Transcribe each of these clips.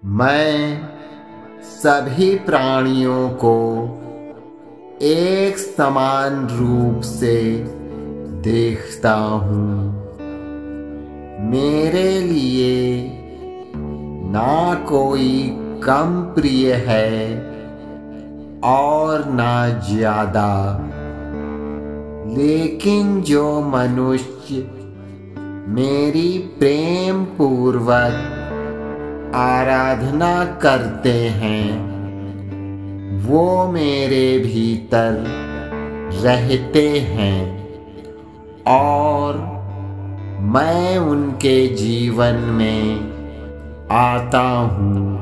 मैं सभी प्राणियों को एक समान रूप से देखता हूँ। मेरे लिए ना कोई कम प्रिय है और ना ज्यादा, लेकिन जो मनुष्य मेरी प्रेम पूर्वक आराधना करते हैं वो मेरे भीतर रहते हैं और मैं उनके जीवन में आता हूँ।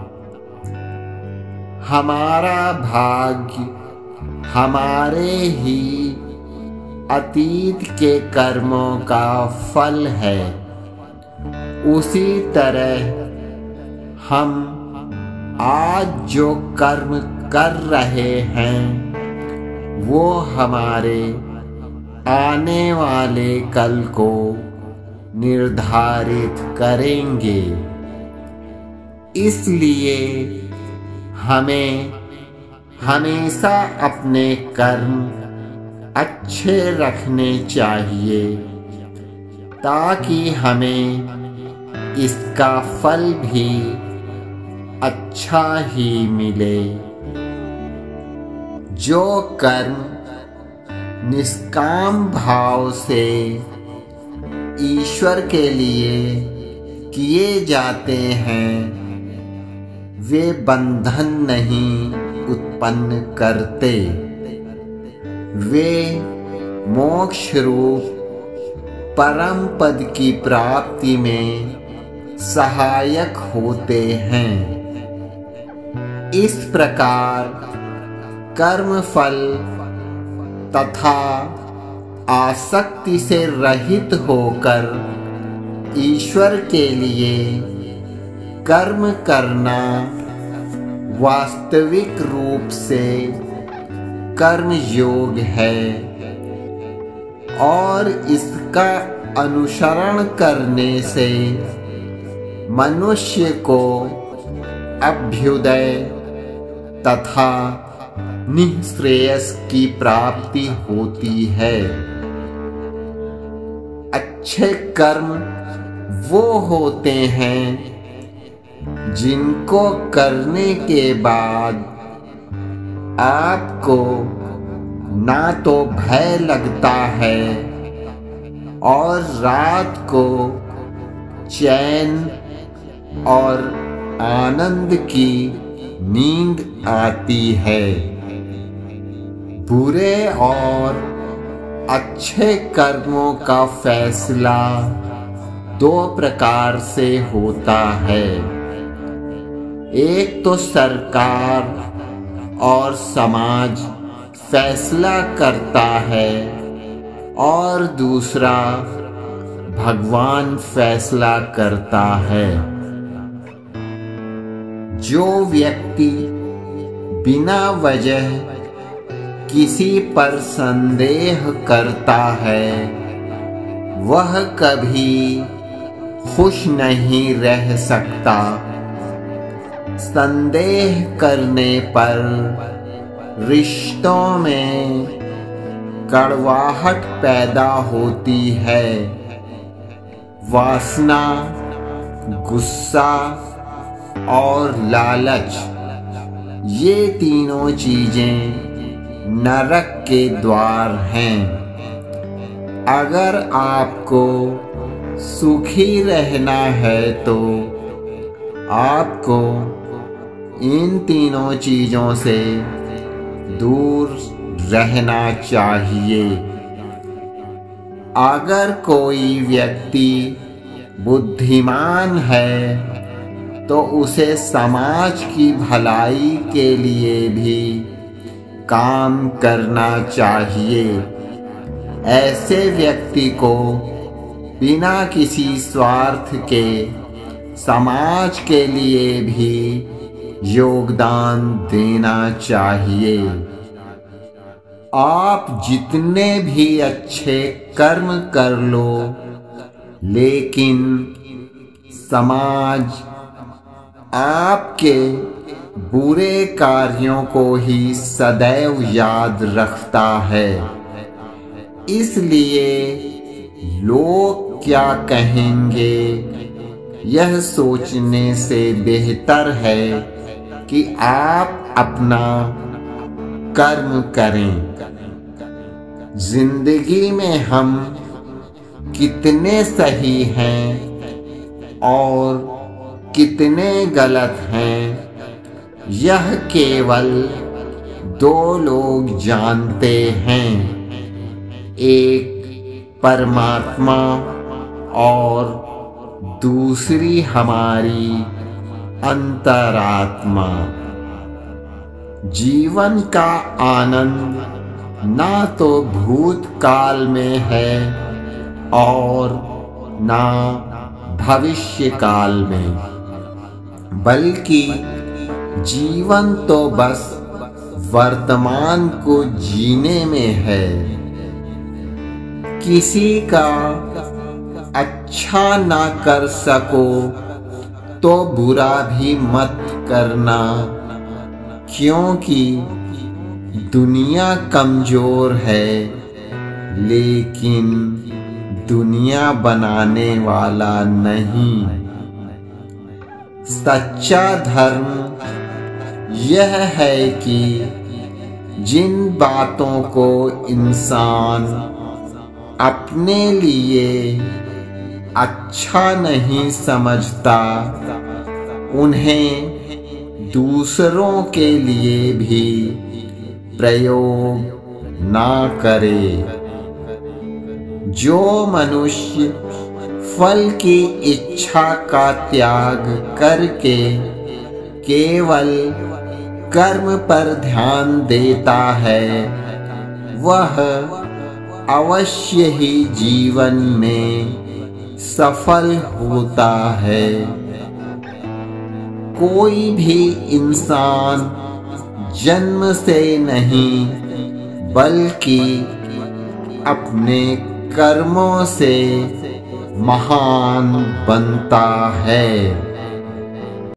हमारा भाग्य हमारे ही अतीत के कर्मों का फल है। उसी तरह हम आज जो कर्म कर रहे हैं वो हमारे आने वाले कल को निर्धारित करेंगे। इसलिए हमें हमेशा अपने कर्म अच्छे रखने चाहिए ताकि हमें इसका फल भी अच्छा ही मिले। जो कर्म निष्काम भाव से ईश्वर के लिए किए जाते हैं वे बंधन नहीं उत्पन्न करते। वे मोक्ष रूप परम पद की प्राप्ति में सहायक होते हैं। इस प्रकार कर्म फल तथा आसक्ति से रहित होकर ईश्वर के लिए कर्म करना वास्तविक रूप से कर्म योग है और इसका अनुसरण करने से मनुष्य को अभ्युदय तथा निःश्रेयस की प्राप्ति होती है। अच्छे कर्म वो होते हैं जिनको करने के बाद आपको ना तो भय लगता है और रात को चैन और आनंद की नींद आती है। बुरे और अच्छे कर्मों का फैसला दो प्रकार से होता है। एक तो सरकार और समाज फैसला करता है और दूसरा भगवान फैसला करता है। जो व्यक्ति बिना वजह किसी पर संदेह करता है वह कभी खुश नहीं रह सकता। संदेह करने पर रिश्तों में कड़वाहट पैदा होती है। वासना, गुस्सा और लालच ये तीनों चीजें नरक के द्वार हैं। अगर आपको सुखी रहना है तो आपको इन तीनों चीजों से दूर रहना चाहिए। अगर कोई व्यक्ति बुद्धिमान है तो उसे समाज की भलाई के लिए भी काम करना चाहिए। ऐसे व्यक्ति को बिना किसी स्वार्थ के समाज के लिए भी योगदान देना चाहिए। आप जितने भी अच्छे कर्म कर लो लेकिन समाज आपके बुरे कार्यों को ही सदैव याद रखता है। इसलिए लोग क्या कहेंगे यह सोचने से बेहतर है कि आप अपना कर्म करें। जिंदगी में हम कितने सही हैं और कितने गलत हैं, यह केवल दो लोग जानते हैं, एक परमात्मा और दूसरी हमारी अंतरात्मा। जीवन का आनंद ना तो भूतकाल में है और ना भविष्य काल में, बल्कि जीवन तो बस वर्तमान को जीने में है। किसी का अच्छा ना कर सको तो बुरा भी मत करना, क्योंकि दुनिया कमजोर है, लेकिन दुनिया बनाने वाला नहीं। सच्चा धर्म यह है कि जिन बातों को इंसान अपने लिए अच्छा नहीं समझता, उन्हें दूसरों के लिए भी प्रयोग ना करे। जो मनुष्य फल की इच्छा का त्याग करके केवल कर्म पर ध्यान देता है, वह अवश्य ही जीवन में सफल होता है। कोई भी इंसान जन्म से नहीं, बल्कि अपने कर्मों से महान बनता है।